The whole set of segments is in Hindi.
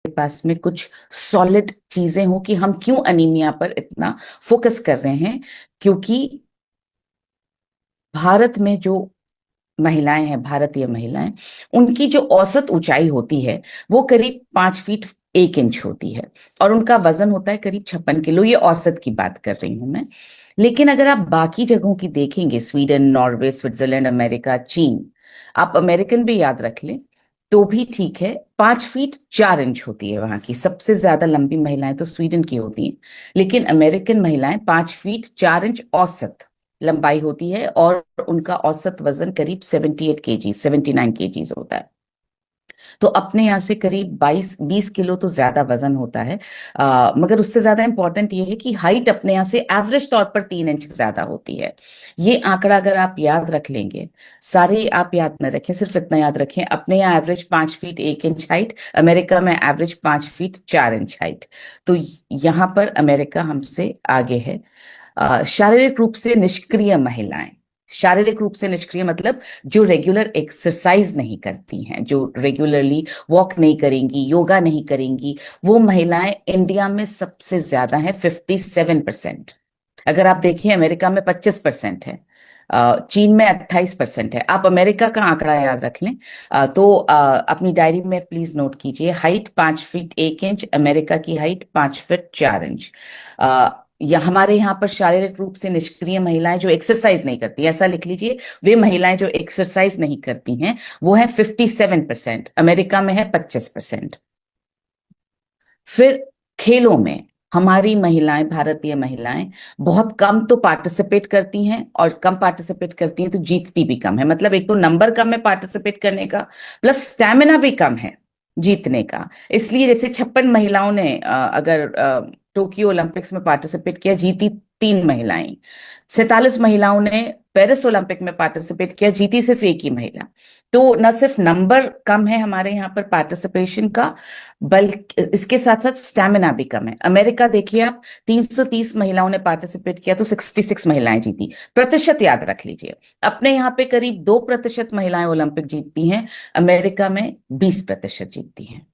पास में कुछ सॉलिड चीजें हो कि हम क्यों अनीमिया पर इतना फोकस कर रहे हैं। क्योंकि भारत में जो महिलाएं हैं, भारतीय महिलाएं, उनकी जो औसत ऊंचाई होती है वो करीब 5 फीट 1 इंच होती है। और उनका वजन होता है करीब 56 किलो। ये औसत की बात कर रही हूं मैं। लेकिन अगर आप बाकी जगहों की देखेंगे, स्वीडन, नॉर्वे, स्विट्जरलैंड, अमेरिका, चीन, आप अमेरिकन भी याद रख लें तो भी ठीक है। 5 फीट 4 इंच होती है वहां की सबसे ज्यादा लंबी महिलाएं तो स्वीडन की होती हैं। लेकिन अमेरिकन महिलाएं 5 फीट 4 इंच औसत लंबाई होती है, और उनका औसत वजन करीब 78 केजी 79 केजीज होता है। तो अपने यहाँ से करीब 22 20 किलो तो ज्यादा वजन होता है। मगर उससे ज्यादा इंपॉर्टेंट ये है कि हाइट अपने यहाँ से एवरेज तौर पर 3 इंच ज्यादा होती है। ये आंकड़ा अगर आप याद रख लेंगे, सारे आप याद न रखें, सिर्फ इतना याद रखें, अपने यहाँ average 5 feet 1 inch height, America में एवरेज 5 फीट 4 इंच हाइट। तो यहाँ पर अमेरिका हमसे आगे है। शारीरिक रूप से निष्क्रिय महिलाएं, शारीरिक रूप से निष्क्रिय मतलब जो रेगुलर एक्सरसाइज नहीं करती हैं, जो रेगुलरली वॉक नहीं करेंगी, योगा नहीं करेंगी, वो महिलाएं इंडिया में सबसे ज्यादा है, 57%। अगर आप देखिए अमेरिका में 25% है, चीन में 28% है। आप अमेरिका का आंकड़ा याद रख लें। तो अपनी डायरी में प्लीज नोट कीजिए, हाइट 5 फीट 1 इंच, अमेरिका की हाइट 5 फीट 4 इंच। या हमारे यहाँ पर शारीरिक रूप से निष्क्रिय महिलाएं जो एक्सरसाइज नहीं करती, ऐसा लिख लीजिए, वे महिलाएं जो एक्सरसाइज नहीं करती हैं वो है 57%, अमेरिका में है 25%। फिर खेलों में हमारी महिलाएं, भारतीय महिलाएं बहुत कम तो पार्टिसिपेट करती हैं, और कम पार्टिसिपेट करती हैं तो जीतती भी कम है। मतलब एक तो नंबर कम है पार्टिसिपेट करने का, प्लस स्टैमिना भी कम है जीतने का। इसलिए जैसे 56 महिलाओं ने अगर टोक्यो ओलंपिक्स में पार्टिसिपेट किया, जीती 3 महिलाएं। 47 महिलाओं ने पेरिस ओलंपिक में पार्टिसिपेट किया, जीती सिर्फ एक ही महिला। तो न सिर्फ नंबर कम है हमारे यहाँ पर पार्टिसिपेशन का, बल्कि इसके साथ साथ स्टैमिना भी कम है। अमेरिका देखिए आप, 330 महिलाओं ने पार्टिसिपेट किया तो 66 महिलाएं जीती। प्रतिशत याद रख लीजिए, अपने यहाँ पे करीब 2% महिलाएं ओलंपिक जीतती हैं, अमेरिका में 20% जीतती हैं।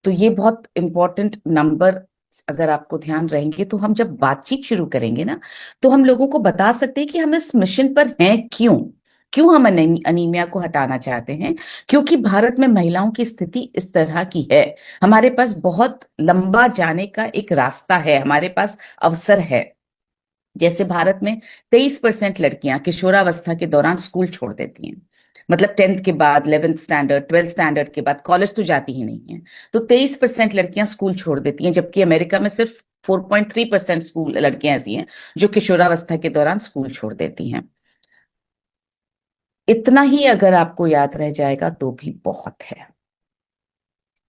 तो ये बहुत इंपॉर्टेंट नंबर अगर आपको ध्यान रहेंगे, तो हम जब बातचीत शुरू करेंगे ना, तो हम लोगों को बता सकते हैं कि हम इस मिशन पर हैं क्यों। क्यों हम अनीमिया को हटाना चाहते हैं? क्योंकि भारत में महिलाओं की स्थिति इस तरह की है। हमारे पास बहुत लंबा जाने का एक रास्ता है, हमारे पास अवसर है। जैसे भारत में 23% लड़कियां किशोरावस्था के दौरान स्कूल छोड़ देती हैं। मतलब 10th के बाद, 11th स्टैंडर्ड, 12th स्टैंडर्ड के बाद कॉलेज तो जाती ही नहीं है। तो 23% लड़कियां स्कूल छोड़ देती हैं, जबकि अमेरिका में सिर्फ 4.3% स्कूल लड़कियां ऐसी हैं जो किशोरावस्था के दौरान स्कूल छोड़ देती हैं। इतना ही अगर आपको याद रह जाएगा तो भी बहुत है।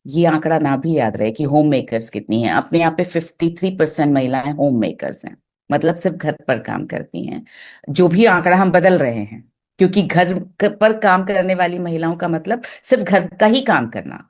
ये आंकड़ा ना भी याद रहे कि होम मेकर्स कितनी हैं। अपने यहाँ पे 53% महिलाएं होम मेकर्स हैं, मतलब सिर्फ घर पर काम करती हैं। जो भी आंकड़ा हम बदल रहे हैं, क्योंकि पर काम करने वाली महिलाओं का मतलब सिर्फ घर का ही काम करना,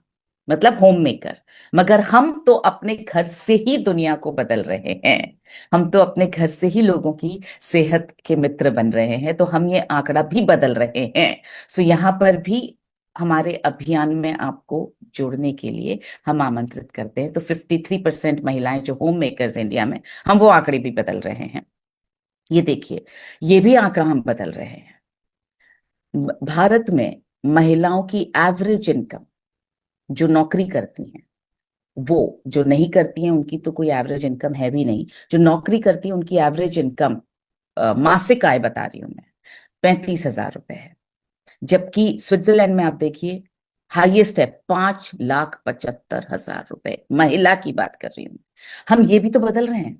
मतलब होम मेकर। मगर हम तो अपने घर से ही दुनिया को बदल रहे हैं। हम तो अपने घर से ही लोगों की सेहत के मित्र बन रहे हैं, तो हम ये आंकड़ा भी बदल रहे हैं। सो यहाँ पर भी हमारे अभियान में आपको जोड़ने के लिए हम आमंत्रित करते हैं। तो 53% महिलाएं जो होम मेकर्स इंडिया में, हम वो आंकड़े भी बदल रहे हैं। ये देखिए, ये भी आंकड़ा हम बदल रहे हैं। भारत में महिलाओं की एवरेज इनकम, जो नौकरी करती हैं, वो जो नहीं करती हैं उनकी तो कोई एवरेज इनकम है भी नहीं। जो नौकरी करती है उनकी एवरेज इनकम, मासिक आय बता रही हूं मैं, 35,000 रुपए है। जबकि स्विट्जरलैंड में आप देखिए, हाईएस्ट है 5,75,000 रुपए, महिला की बात कर रही हूँ। हम ये भी तो बदल रहे हैं।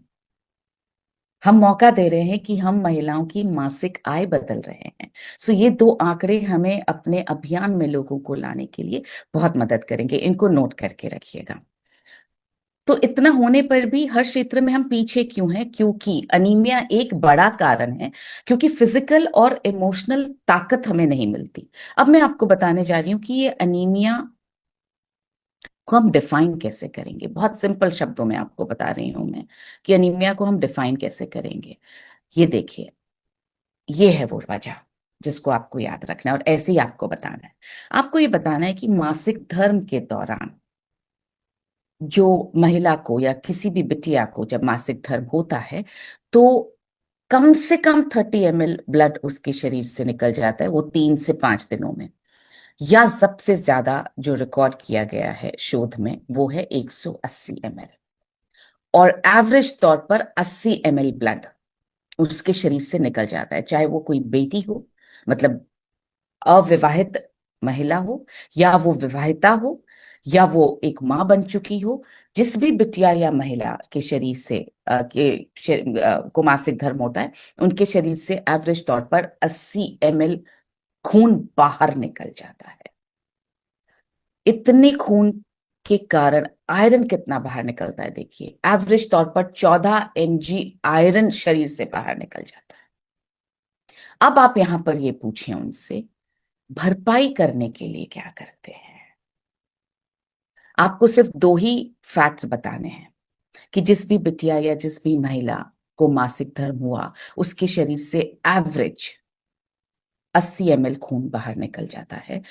हम मौका दे रहे हैं कि हम महिलाओं की मासिक आय बदल रहे हैं। सो ये दो आंकड़े हमें अपने अभियान में लोगों को लाने के लिए बहुत मदद करेंगे। इनको नोट करके रखिएगा। तो इतना होने पर भी हर क्षेत्र में हम पीछे क्यों हैं? क्योंकि अनीमिया एक बड़ा कारण है, क्योंकि फिजिकल और इमोशनल ताकत हमें नहीं मिलती। अब मैं आपको बताने जा रही हूँ कि ये अनीमिया को हम डिफाइन कैसे करेंगे। बहुत सिंपल शब्दों में आपको बता रही हूं मैं कि अनीमिया को हम डिफाइन कैसे करेंगे। ये देखिए, ये है वो वजह जिसको आपको याद रखना है, और ऐसे ही आपको बताना है। आपको ये बताना है कि मासिक धर्म के दौरान जो महिला को या किसी भी बिटिया को जब मासिक धर्म होता है, तो कम से कम 30 ml ब्लड उसके शरीर से निकल जाता है, वो 3 से 5 दिनों में। या सबसे ज्यादा जो रिकॉर्ड किया गया है शोध में वो है 180 ml। और एवरेज तौर पर 80 ml ब्लड उसके शरीर से निकल जाता है, चाहे वो कोई बेटी हो, मतलब अविवाहित महिला हो, या वो विवाहिता हो, या वो एक माँ बन चुकी हो। जिस भी बिटिया या महिला के शरीर से को मासिक धर्म होता है, उनके शरीर से एवरेज तौर पर 80 ml खून बाहर निकल जाता है। इतने खून के कारण आयरन कितना बाहर निकलता है, देखिए एवरेज तौर पर 14 mg आयरन शरीर से बाहर निकल जाता है। अब आप यहां पर ये पूछें उनसे, भरपाई करने के लिए क्या करते हैं? आपको सिर्फ दो ही फैक्ट्स बताने हैं कि जिस भी बिटिया या जिस भी महिला को मासिक धर्म हुआ, उसके शरीर से एवरेज 80 ml खून बाहर निकल जाता है,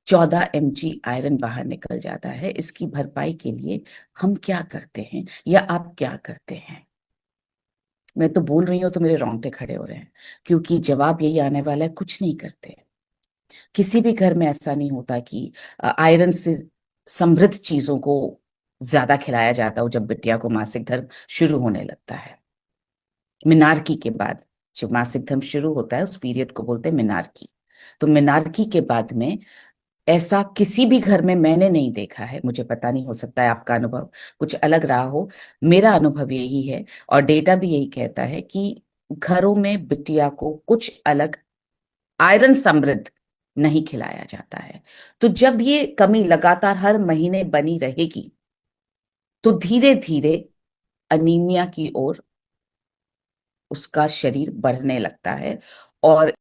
14 mg आयरन बाहर निकल जाता है। इसकी भरपाई के लिए हम क्या करते हैं या आप क्या करते हैं? मैं तो बोल रही हूं तो मेरे रोंगटे खड़े हो रहे हैं, क्योंकि जवाब यही आने वाला है, कुछ नहीं करते। किसी भी घर में ऐसा नहीं होता कि आयरन से समृद्ध चीजों को ज्यादा खिलाया जाता हो जब बिटिया को मासिक धर्म शुरू होने लगता है। मिनारकी के बाद जब मासिक धर्म शुरू होता है, उस पीरियड को बोलते हैं मिनारकी। तो मिनारकी के बाद में ऐसा किसी भी घर में मैंने नहीं देखा है, मुझे पता नहीं, हो सकता है आपका अनुभव कुछ अलग रहा हो। मेरा अनुभव यही है, और डेटा भी यही कहता है कि घरों में बिटिया को कुछ अलग आयरन समृद्ध नहीं खिलाया जाता है। तो जब ये कमी लगातार हर महीने बनी रहेगी, तो धीरे धीरे अनीमिया की ओर उसका शरीर बढ़ने लगता है। और